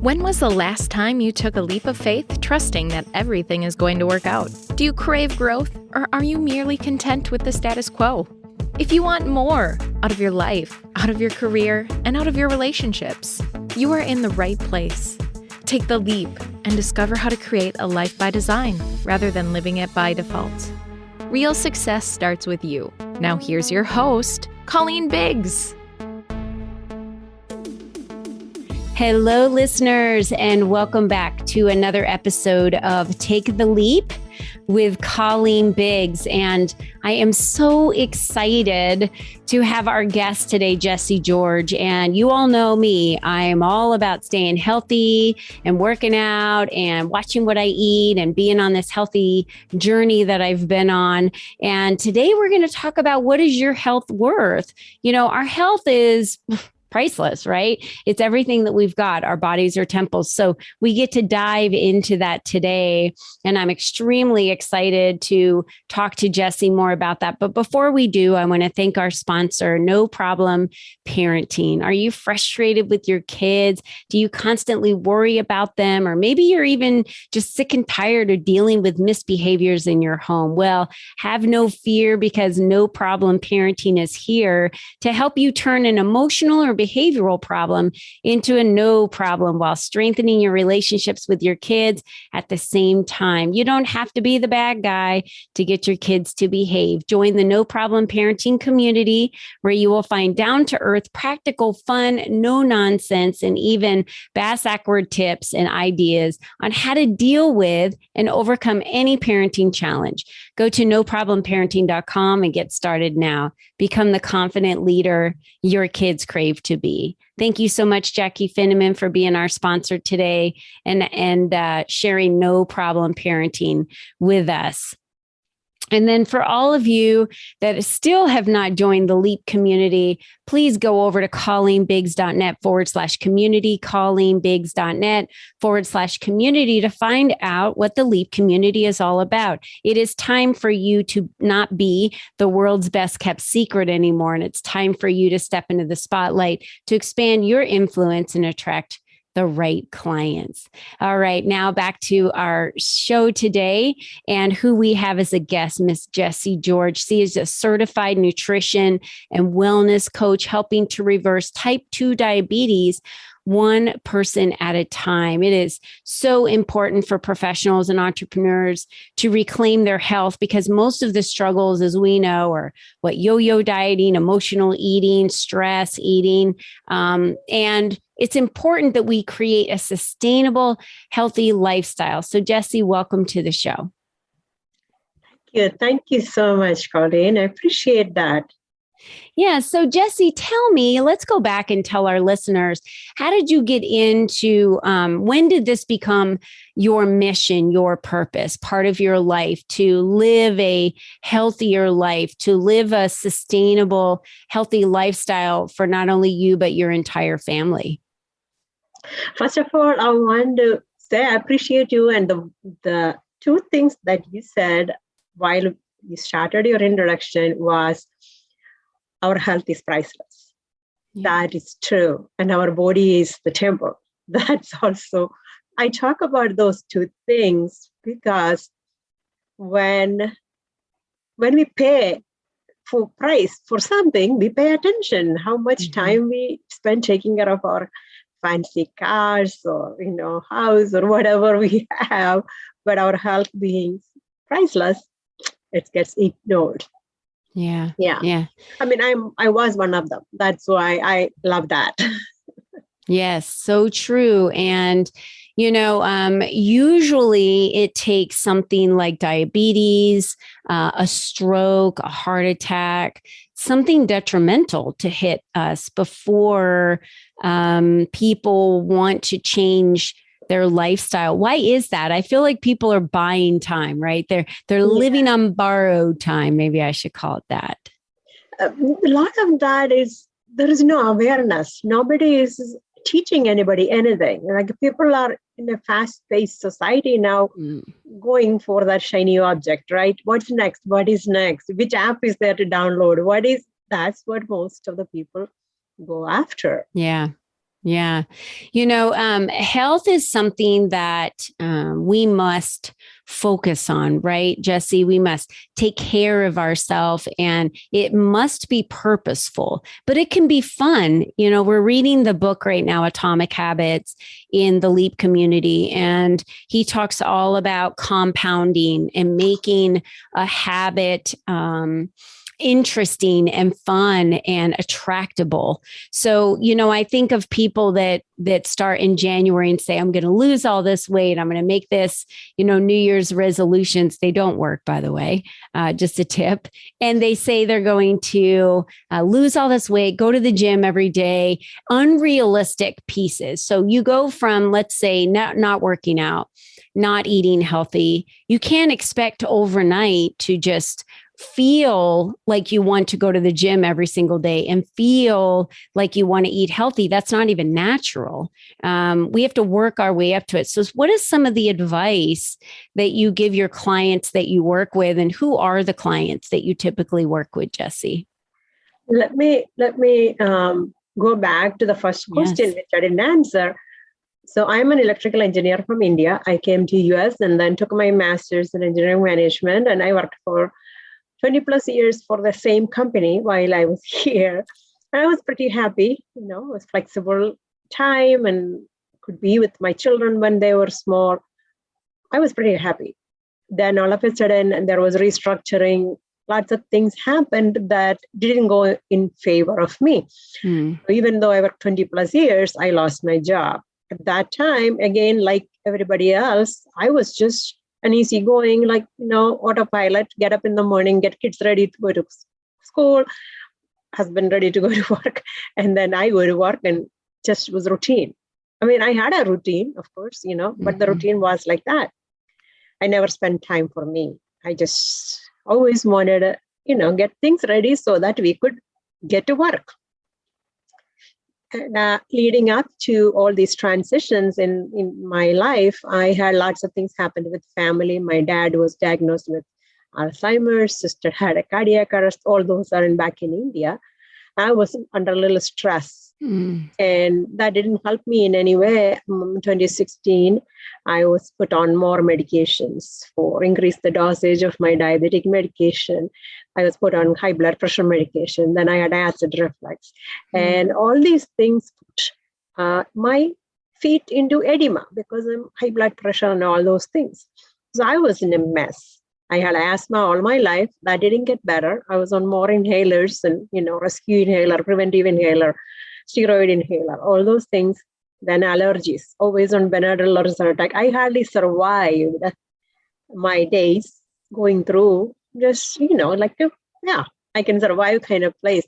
When was the last time you took a leap of faith, trusting that everything is going to work out? Do you crave growth, or are you merely content with the status quo? If you want more out of your life, out of your career, and out of your relationships, you are in the right place. Take the leap and discover how to create a life by design rather than living it by default. Real success starts with you. Now here's your host, Colleen Biggs. Hello, listeners, and welcome back to another episode of Take the Leap with Colleen Biggs. And I am so excited to have our guest today, Jessie George. And you all know me. I am all about staying healthy and working out and watching what I eat and being on this healthy journey that I've been on. And today we're going to talk about, what is your health worth? You know, our health is priceless, right? It's everything that we've got. Our bodies are temples. So we get to dive into that today. And I'm extremely excited to talk to Jessie more about that. But before we do, I want to thank our sponsor, No Problem Parenting. Are you frustrated with your kids? Do you constantly worry about them? Or maybe you're even just sick and tired of dealing with misbehaviors in your home. Well, have no fear, because No Problem Parenting is here to help you turn an emotional or behavioral problem into a no problem while strengthening your relationships with your kids at the same time. You don't have to be the bad guy to get your kids to behave. Join the No Problem Parenting community, where you will find down-to-earth, practical, fun, no nonsense, and even bass-backward tips and ideas on how to deal with and overcome any parenting challenge. Go to noproblimparenting.com and get started now. Become the confident leader your kids crave to be. Thank you so much, Jackie Finneman, for being our sponsor today and sharing No Problem Parenting with us. And then for all of you that still have not joined the LEAP community, please go over to ColleenBiggs.net/community, ColleenBiggs.net/community to find out what the LEAP community is all about. It is time for you to not be the world's best kept secret anymore. And it's time for you to step into the spotlight to expand your influence and attract the right clients. All right, now back to our show today, and who we have as a guest, Miss Jessie George. She is a certified nutrition and wellness coach, helping to reverse type 2 diabetes one person at a time. It is so important for professionals and entrepreneurs to reclaim their health, because most of the struggles, as we know, are yo-yo dieting, emotional eating, stress eating, and it's important that we create a sustainable, healthy lifestyle. So, Jessie, welcome to the show. Thank you so much, Colleen. I appreciate that. Yeah. So, Jessie, tell me, let's go back and tell our listeners, how did you get into, when did this become your mission, your purpose, part of your life, to live a healthier life, to live a sustainable, healthy lifestyle for not only you, but your entire family? First of all, I want to say I appreciate you, and the two things that you said while you started your introduction was, our health is priceless. Yeah. That is true. And our body is the temple. That's also, I talk about those two things because when we pay for price for something, we pay attention how much time we spend taking care of our fancy cars or, house or whatever we have, but our health being priceless, it gets ignored. Yeah. I mean, I was one of them. That's why I love that. Yes, so true. And, usually it takes something like diabetes, a stroke, a heart attack, something detrimental to hit us before people want to change their lifestyle. Why is that? I feel like people are buying time, right? They're living on borrowed time. Maybe I should call it that. A lot of that is, there is no awareness. Nobody is teaching anybody anything. Like, people are in a fast-paced society now, going for that shiny object, right? What's next? What is next? Which app is there to download? That's what most of the people go after. Yeah. Yeah. Health is something that we must focus on, right, Jesse? We must take care of ourselves and it must be purposeful, but it can be fun. We're reading the book right now, Atomic Habits, in the Leap community, and he talks all about compounding and making a habit interesting and fun and attractable. So, I think of people that start in January and say, I'm going to lose all this weight. I'm going to make this, New Year's resolutions. They don't work, by the way, just a tip. And they say they're going to lose all this weight, go to the gym every day, unrealistic pieces. So you go from, let's say, not working out, not eating healthy. You can't expect overnight to just feel like you want to go to the gym every single day and feel like you want to eat healthy. That's not even natural. We have to work our way up to it. So what is some of the advice that you give your clients that you work with, and who are the clients that you typically work with, Jesse? Let me go back to the first question, which I didn't answer. So I'm an electrical engineer from India. I came to US and then took my master's in engineering management, and I worked for 20 plus years for the same company while I was here. I was pretty happy, it was flexible time and could be with my children when they were small. I was pretty happy. Then all of a sudden, there was restructuring. Lots of things happened that didn't go in favor of me. Even though I worked 20 plus years, I lost my job. At that time, again, like everybody else, I was just an easygoing, autopilot, get up in the morning, get kids ready to go to school, husband ready to go to work, and then I go to work, and just was routine. I mean, I had a routine, of course, but the routine was like that. I never spent time for me. I just always wanted to, get things ready so that we could get to work. And leading up to all these transitions in my life, I had lots of things happen with family. My dad was diagnosed with Alzheimer's, sister had a cardiac arrest. All those are back in India. I was under a little stress. And that didn't help me in any way. In 2016, I was put on more medications for increase the dosage of my diabetic medication. I was put on high blood pressure medication. Then I had acid reflux. And all these things put my feet into edema because of high blood pressure and all those things. So I was in a mess. I had asthma all my life. That didn't get better. I was on more inhalers and, rescue inhaler, preventive inhaler, steroid inhaler, all those things. Then allergies, always on Benadryl or Zyrtec. I hardly survived my days going through just, I can survive kind of place.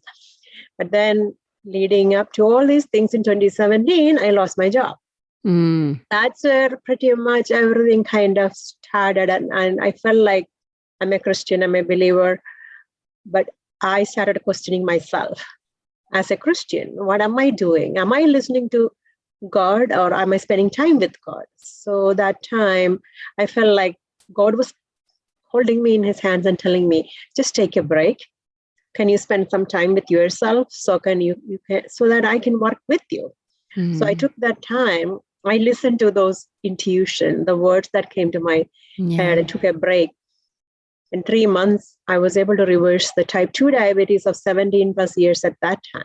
But then leading up to all these things in 2017, I lost my job. That's where pretty much everything kind of started. And I felt like I'm a Christian, I'm a believer, but I started questioning myself. As a Christian, what am I doing? Am I listening to God or am I spending time with God? So that time I felt like God was holding me in his hands and telling me, just take a break. Can you spend some time with yourself? So so that I can work with you. So I took that time. I listened to those intuition, the words that came to my head, and took a break. In 3 months, I was able to reverse the type 2 diabetes of 17 plus years at that time.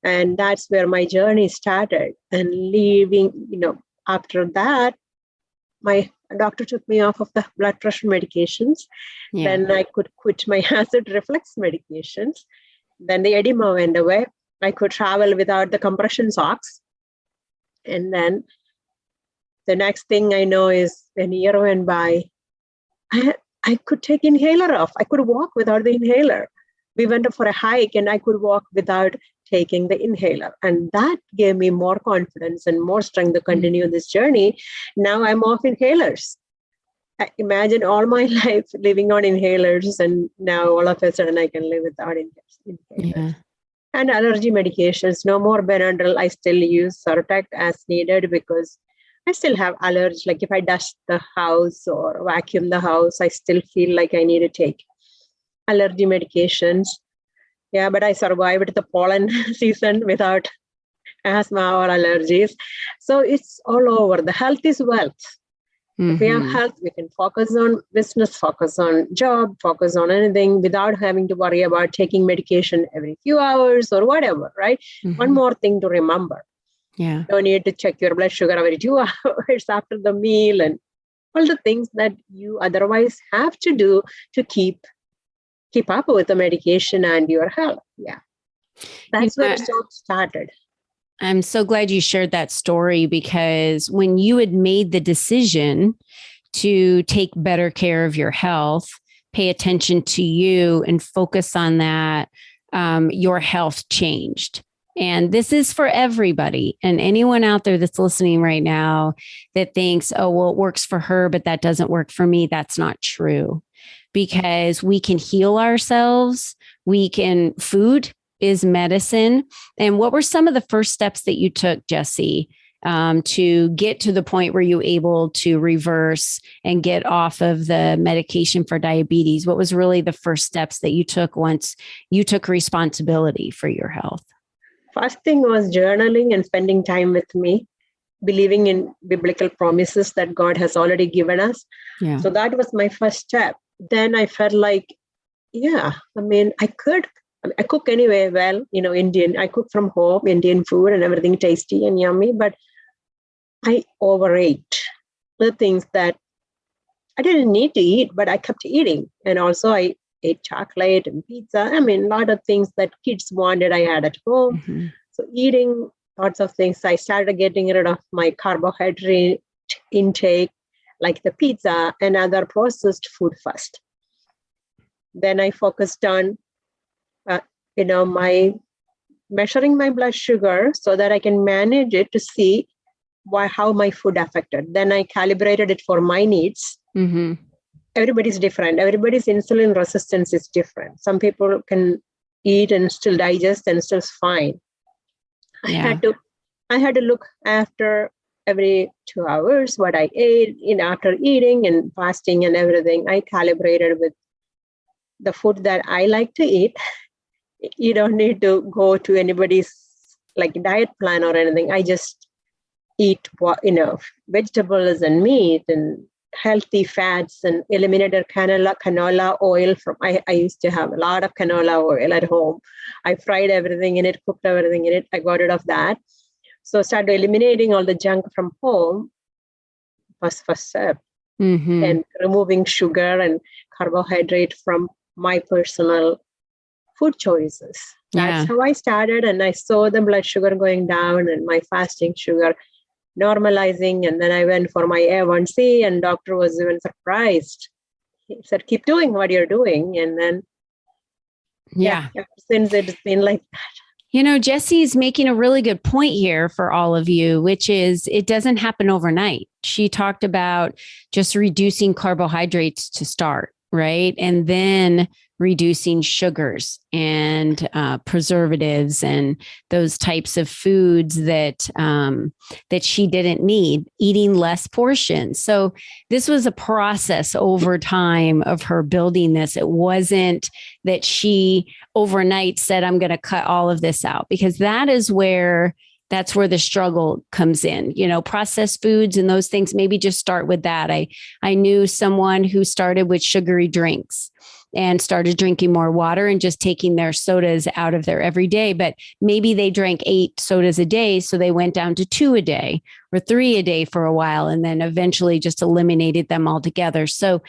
And that's where my journey started. And leaving, after that, my doctor took me off of the blood pressure medications. Then I could quit my acid reflux medications. Then the edema went away. I could travel without the compression socks. And then the next thing I know is when a year went by, I could take inhaler off. I could walk without the inhaler. We went for a hike and I could walk without taking the inhaler. And that gave me more confidence and more strength to continue this journey. Now I'm off inhalers. I imagine all my life living on inhalers, and now all of a sudden I can live without inhalers. And allergy medications, no more Benadryl. I still use Zyrtec as needed because I still have allergies. Like if I dust the house or vacuum the house, I still feel like I need to take allergy medications. Yeah, but I survived the pollen season without asthma or allergies. So it's all over. The health is wealth. If we have health, we can focus on business, focus on job, focus on anything without having to worry about taking medication every few hours or whatever, right? One more thing to remember. Yeah. You don't need to check your blood sugar every 2 hours after the meal and all the things that you otherwise have to do to keep up with the medication and your health. Yeah. That's where it all started. I'm so glad you shared that story, because when you had made the decision to take better care of your health, pay attention to you and focus on that, your health changed. And this is for everybody, and anyone out there that's listening right now that thinks, oh, well, it works for her, but that doesn't work for me. That's not true, because we can heal ourselves. Food is medicine. And what were some of the first steps that you took, Jessie, to get to the point where you were able to reverse and get off of the medication for diabetes? What was really the first steps that you took once you took responsibility for your health? First thing was journaling and spending time with me, believing in biblical promises that God has already given us. Yeah. So that was my first step. Then I felt like, I cook anyway. Well, Indian, I cook from home, Indian food and everything tasty and yummy, but I overate the things that I didn't need to eat, but I kept eating. And also I ate chocolate and pizza. A lot of things that kids wanted, I had at home. Mm-hmm. So eating lots of things. I started getting rid of my carbohydrate intake, like the pizza and other processed food first. Then I focused on, my measuring my blood sugar so that I can manage it to see how my food affected. Then I calibrated it for my needs. Mm-hmm. Everybody's different. Everybody's insulin resistance is different. Some people can eat and still digest and still fine. Yeah. I had to look after every 2 hours what I ate, after eating and fasting and everything. I calibrated with the food that I like to eat. You don't need to go to anybody's diet plan or anything. I just eat vegetables and meat and healthy fats, and eliminated canola oil from. I used to have a lot of canola oil at home. I fried everything in it, cooked everything in it. I got rid of that. So started eliminating all the junk from home. First step. Mm-hmm. And removing sugar and carbohydrate from my personal food choices. That's how I started. And I saw the blood sugar going down and my fasting sugar normalizing. And then I went for my A1C, and doctor was even surprised. He said, keep doing what you're doing. And then, since it's been like that. Jessie's making a really good point here for all of you, which is it doesn't happen overnight. She talked about just reducing carbohydrates to start, right? And then reducing sugars and preservatives and those types of foods that she didn't need, eating less portions. So this was a process over time of her building this. It wasn't that she overnight said, I'm going to cut all of this out, because that's where the struggle comes in. Processed foods and those things, maybe just start with that. I knew someone who started with sugary drinks and started drinking more water and just taking their sodas out of there every day. But maybe they drank 8 sodas a day, so they went down to 2 a day or 3 a day for a while, and then eventually just eliminated them altogether. So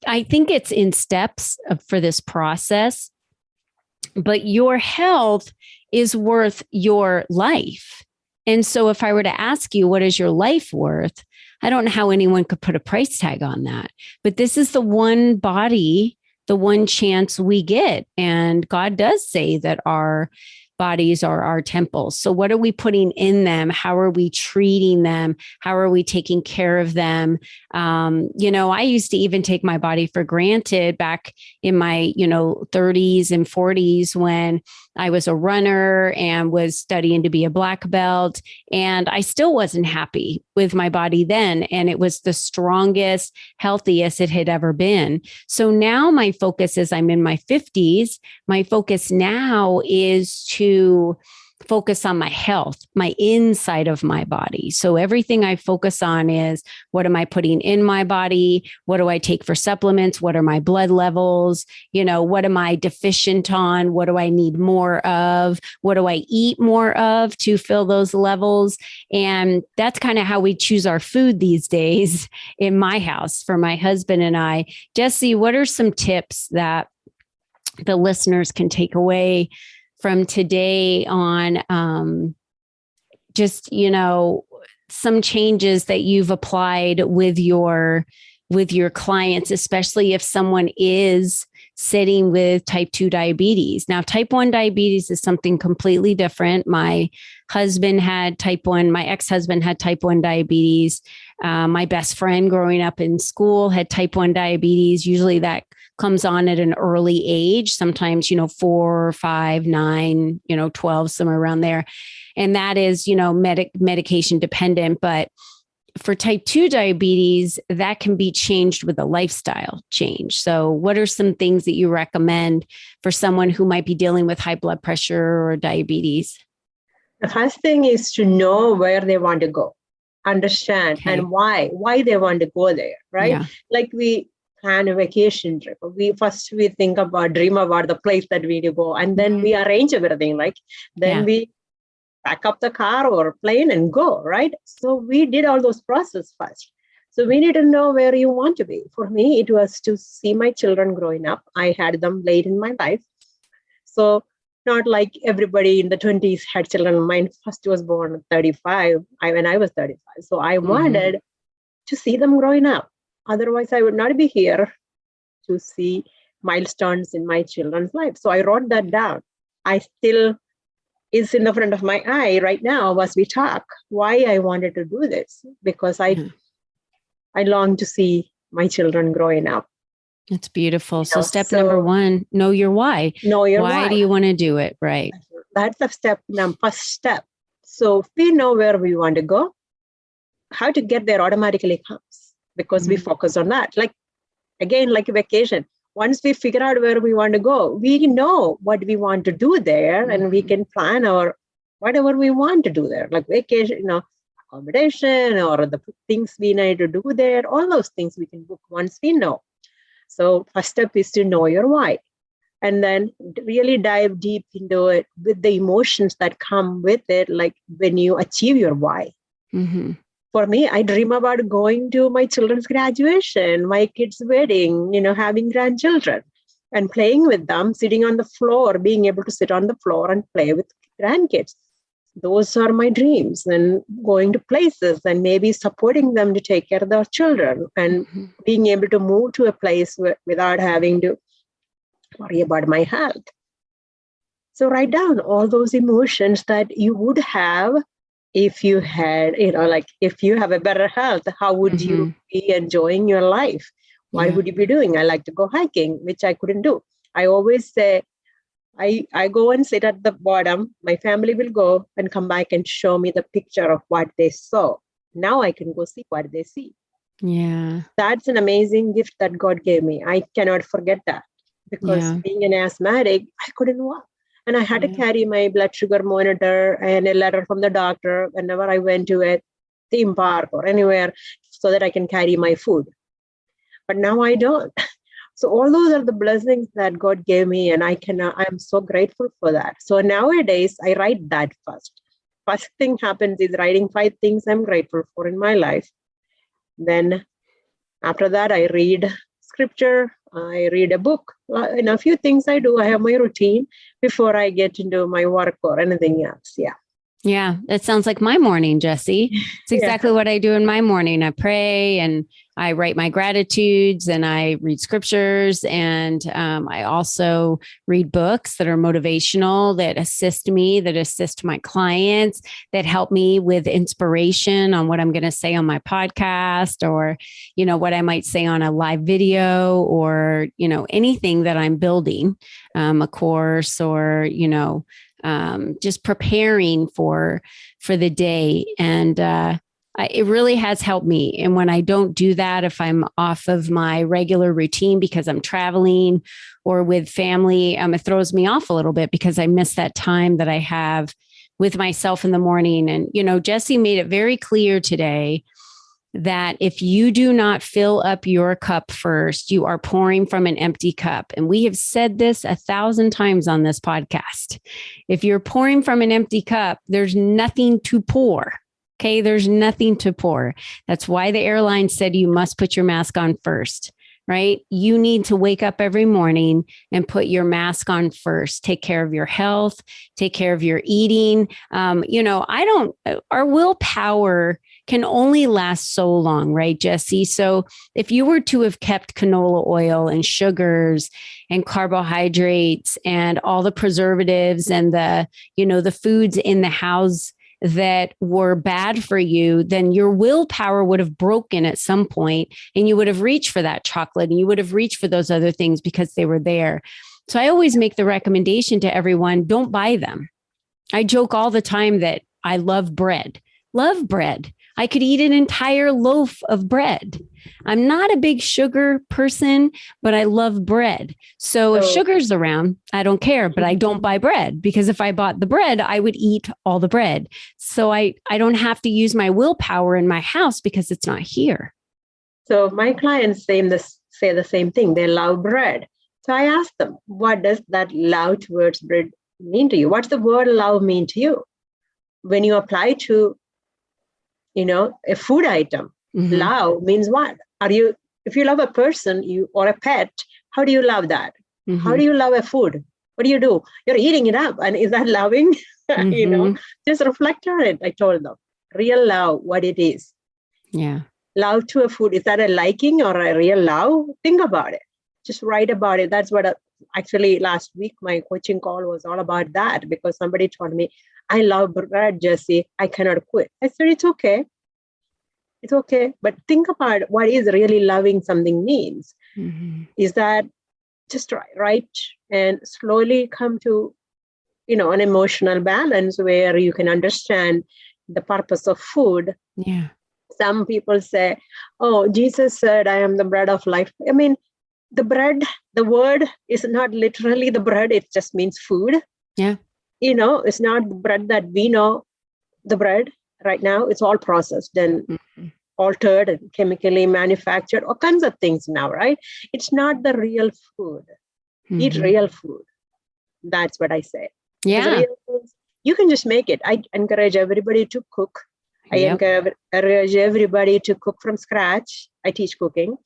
I think it's in steps for this process, but your health is worth your life. And so if I were to ask you, what is your life worth? I don't know how anyone could put a price tag on that, but this is the one body, the one chance we get. And God does say that our bodies are our temples. So what are we putting in them? How are we treating them? How are we taking care of them? I used to even take my body for granted back in my, 30s and 40s when I was a runner and was studying to be a black belt. And I still wasn't happy with my body then. And it was the strongest, healthiest it had ever been. So now my focus is I'm in my 50s. My focus now is to focus on my health, my inside of my body. So everything I focus on is, what am I putting in my body? What do I take for supplements? What are my blood levels? What am I deficient on? What do I need more of? What do I eat more of to fill those levels? And that's kind of how we choose our food these days in my house for my husband and I. Jesse, what are some tips that the listeners can take away from today on just, some changes that you've applied with your clients, especially if someone is sitting with type 2 diabetes. Now, type 1 diabetes is something completely different. My husband had type 1, my ex-husband had type 1 diabetes. My best friend growing up in school had type 1 diabetes. Usually that comes on at an early age, sometimes, 4, 5, 9, 12, somewhere around there. And that is, medication dependent. But for type 2 diabetes, that can be changed with a lifestyle change. So what are some things that you recommend for someone who might be dealing with high blood pressure or diabetes? The first thing is to know where they want to go, understand, and why they want to go there, right? Yeah. Like we plan a vacation trip. We think about, dream about the place that we need to go, and then we arrange everything, like then we pack up the car or plane and go, right? So we did all those processes first. So we need to know where you want to be. For me, it was to see my children growing up. I had them late in my life. So not like everybody in the 20s had children. Mine first was born at 35, when I was 35. So I wanted to see them growing up. Otherwise, I would not be here to see milestones in my children's life. So I wrote that down. Is in the front of my eye right now as we talk, why I wanted to do this, because I long to see my children growing up. That's beautiful. So number one, know your why. Know your why. Why do you want to do it? Right. That's the first step. So if we know where we want to go, how to get there automatically comes, because we focus on that. Like a vacation. Once we figure out where we want to go, we know what we want to do there, and we can plan our whatever we want to do there, like vacation, accommodation, or the things we need to do there. All those things we can book once we know. So first step is to know your why, and then really dive deep into it with the emotions that come with it, like when you achieve your why. Mm-hmm. For me, I dream about going to my children's graduation, my kids' wedding, having grandchildren and playing with them, sitting on the floor, being able to sit on the floor and play with grandkids. Those are my dreams, and going to places and maybe supporting them to take care of their children, and being able to move to a place without having to worry about my health. So write down all those emotions that you would have if you had, if you have a better health. How would you be enjoying your life? What would you be doing? I like to go hiking, which I couldn't do. I always say, I go and sit at the bottom. My family will go and come back and show me the picture of what they saw. Now I can go see what they see. Yeah. That's an amazing gift that God gave me. I cannot forget that, because being an asthmatic, I couldn't walk. And I had to carry my blood sugar monitor and a letter from the doctor whenever I went to a theme park or anywhere, so that I can carry my food. But now I don't. So all those are the blessings that God gave me, and I'm so grateful for that. So nowadays I write that first. First thing happens is writing 5 things I'm grateful for in my life. Then after that, I read scripture, I read a book, and a few things I do. I have my routine before I get into my work or anything else. Yeah. Yeah. That sounds like my morning, Jesse. It's exactly what I do in my morning. I pray and I write my gratitudes and I read scriptures. And I also read books that are motivational, that assist me, that assist my clients, that help me with inspiration on what I'm going to say on my podcast, or, what I might say on a live video, or, anything that I'm building, a course, or, just preparing for the day. And it really has helped me. And when I don't do that, if I'm off of my regular routine because I'm traveling or with family, it throws me off a little bit, because I miss that time that I have with myself in the morning. And, Jesse made it very clear today that if you do not fill up your cup first, you are pouring from an empty cup. And we have said this 1,000 times on this podcast. If you're pouring from an empty cup, there's nothing to pour. Okay. There's nothing to pour. That's why the airline said you must put your mask on first, right? You need to wake up every morning and put your mask on first. Take care of your health, take care of your eating. Our willpower can only last so long, right, Jesse? So if you were to have kept canola oil and sugars and carbohydrates and all the preservatives and the foods in the house that were bad for you, then your willpower would have broken at some point and you would have reached for that chocolate and you would have reached for those other things because they were there. So I always make the recommendation to everyone, don't buy them. I joke all the time that I love bread. I could eat an entire loaf of bread. I'm not a big sugar person, but I love bread. So if sugar's around, I don't care, but I don't buy bread because if I bought the bread, I would eat all the bread. So I don't have to use my willpower in my house because it's not here. So my clients say the same thing. They love bread. So I ask them, what does that love towards bread mean to you? What's the word love mean to you? When you apply to a food item, love means what? If you love a person, or a pet, how do you love that? How do you love a food? What do? You're eating it up. And is that loving? Just reflect on it. I told them, real love, what it is. Yeah. Love to a food. Is that a liking or a real love? Think about it. Just write about it. That's what actually last week, my coaching call was all about that because somebody told me, I love bread, Jesse. I cannot quit. I said, it's okay. It's okay. But think about what is really loving something means. Is that just right? And slowly come to, an emotional balance where you can understand the purpose of food. Yeah. Some people say, oh, Jesus said, I am the bread of life. I mean, the bread, the word is not literally the bread. It just means food. Yeah. It's not the bread that we know the bread right now. It's all processed and altered and chemically manufactured, all kinds of things now, right? It's not the real food. Eat real food. That's what I say. Yeah. You can just make it. I encourage everybody to cook. I encourage everybody to cook from scratch. I teach cooking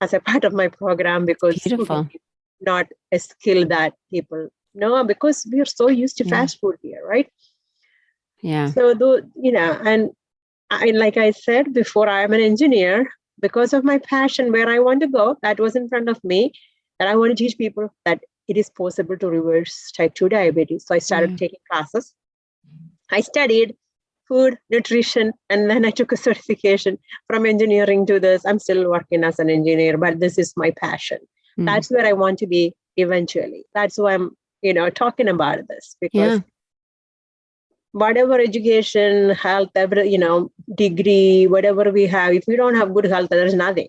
as a part of my program because cooking is not a skill that people know because we are so used to fast food here, right? Yeah. So, and like I said before, I am an engineer because of my passion where I want to go. That was in front of me. And I want to teach people that it is possible to reverse type 2 diabetes. So I started taking classes. I studied food, nutrition, and then I took a certification from engineering to this. I'm still working as an engineer, but this is my passion. That's where I want to be eventually. That's why I'm, talking about this because whatever education, health, degree, whatever we have, if we don't have good health, there's nothing.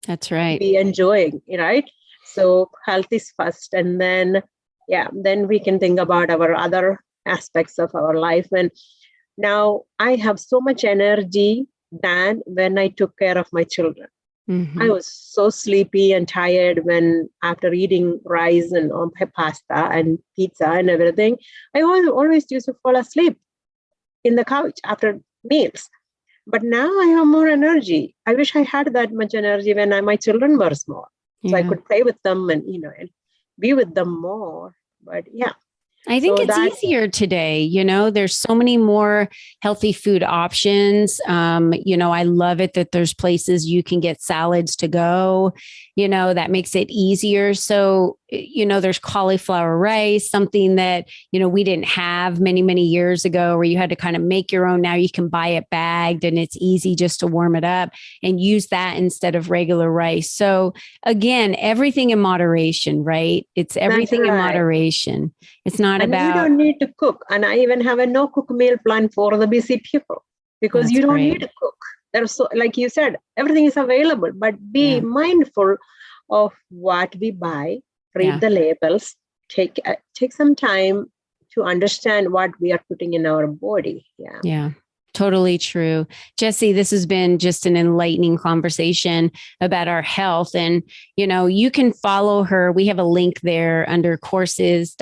That's right. Be enjoying, right? So health is first, and then we can think about our other aspects of our life. And now I have so much energy than when I took care of my children. I was so sleepy and tired after eating rice and pasta and pizza and everything. I always used to fall asleep in the couch after meals. But now I have more energy. I wish I had that much energy when my children were small. So I could play with them and, and be with them more. But I think it's easier today. There's so many more healthy food options. I love it that there's places you can get salads to go, that makes it easier. So, there's cauliflower rice, something that, we didn't have many, many years ago where you had to kind of make your own. Now you can buy it bagged and it's easy just to warm it up and use that instead of regular rice. So again, everything in moderation, right? It's everything in moderation. It's not about. You don't need to cook. And I even have a no cook meal plan for the busy people because you don't need to cook. There's so, like you said, everything is available, but be mindful of what we buy. Read the labels, take some time to understand what we are putting in our body. Yeah. Yeah. Totally true. Jessie, this has been just an enlightening conversation about our health. And, you can follow her. We have a link there under courses.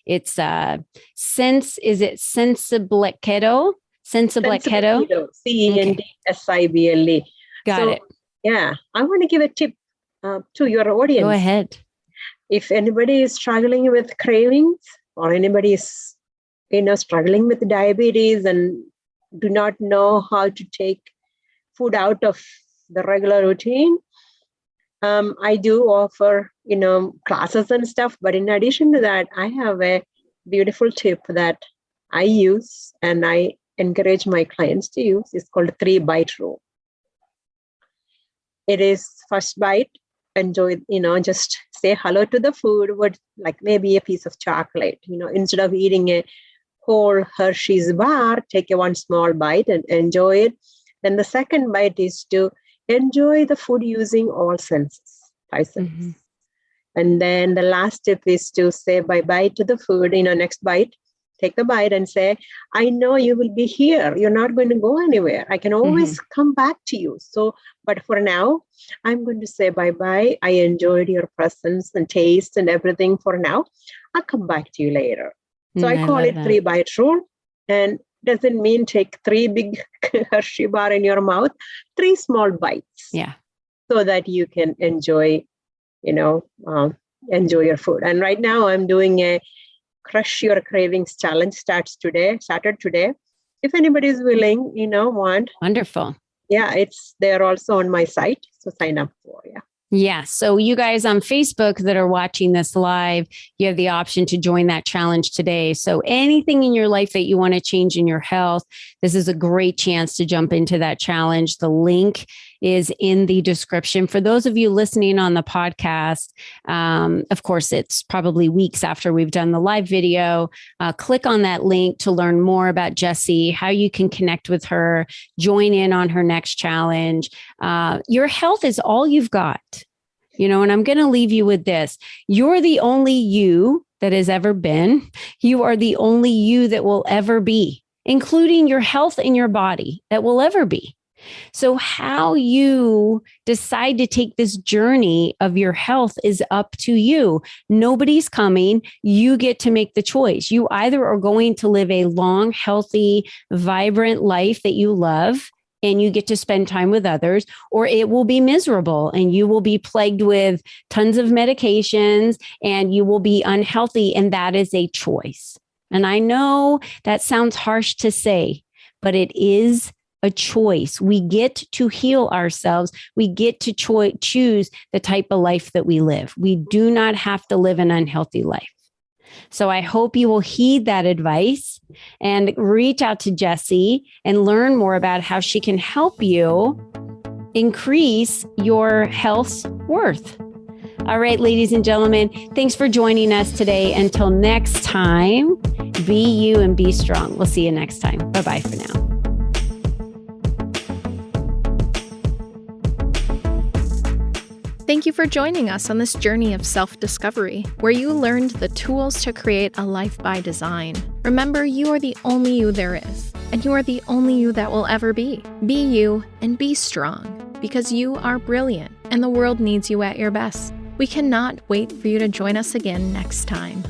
It's is it Sensible Keto? Sensible Keto? Sensible. Got it. Yeah. I want to give a tip to your audience. Go ahead. If anybody is struggling with cravings or anybody is, struggling with diabetes and do not know how to take food out of the regular routine, I do offer, classes and stuff. But in addition to that, I have a beautiful tip that I use and I encourage my clients to use. It's called 3-bite rule. It is first bite, enjoy, just say hello to the food, with like maybe a piece of chocolate, instead of eating a whole Hershey's bar, take one small bite and enjoy it. Then the second bite is to enjoy the food using all senses, 5 senses. Mm-hmm. And then the last tip is to say bye-bye to the food, next bite, take the bite and say, I know you will be here. You're not going to go anywhere. I can always come back to you. So, but for now, I'm going to say bye-bye. I enjoyed your presence and taste and everything for now. I'll come back to you later. So I call it 3-bite rule, and doesn't mean take 3 big Hershey bar in your mouth, 3 small bites. Yeah. So that you can enjoy, enjoy your food. And right now I'm doing a Crush Your Cravings challenge started today. If anybody is willing, want. Wonderful. Yeah, it's there also on my site. So sign up for, yeah. Yeah. So you guys on Facebook that are watching this live, you have the option to join that challenge today. So anything in your life that you want to change in your health, this is a great chance to jump into that challenge. The link is in the description. For those of you listening on the podcast, of course, it's probably weeks after we've done the live video. Click on that link to learn more about Jessie, how you can connect with her, join in on her next challenge. Your health is all you've got. And I'm going to leave you with this. You're the only you that has ever been. You are the only you that will ever be, including your health and your body that will ever be. So how you decide to take this journey of your health is up to you. Nobody's coming. You get to make the choice. You either are going to live a long, healthy, vibrant life that you love, and you get to spend time with others, or it will be miserable and you will be plagued with tons of medications and you will be unhealthy. And that is a choice. And I know that sounds harsh to say, but it is a choice. We get to heal ourselves. We get to choose the type of life that we live. We do not have to live an unhealthy life. So I hope you will heed that advice and reach out to Jessie and learn more about how she can help you increase your health's worth. All right, ladies and gentlemen, thanks for joining us today. Until next time, be you and be strong. We'll see you next time. Bye-bye for now. Thank you for joining us on this journey of self-discovery, where you learned the tools to create a life by design. Remember, you are the only you there is, and you are the only you that will ever be. Be you and be strong, because you are brilliant, and the world needs you at your best. We cannot wait for you to join us again next time.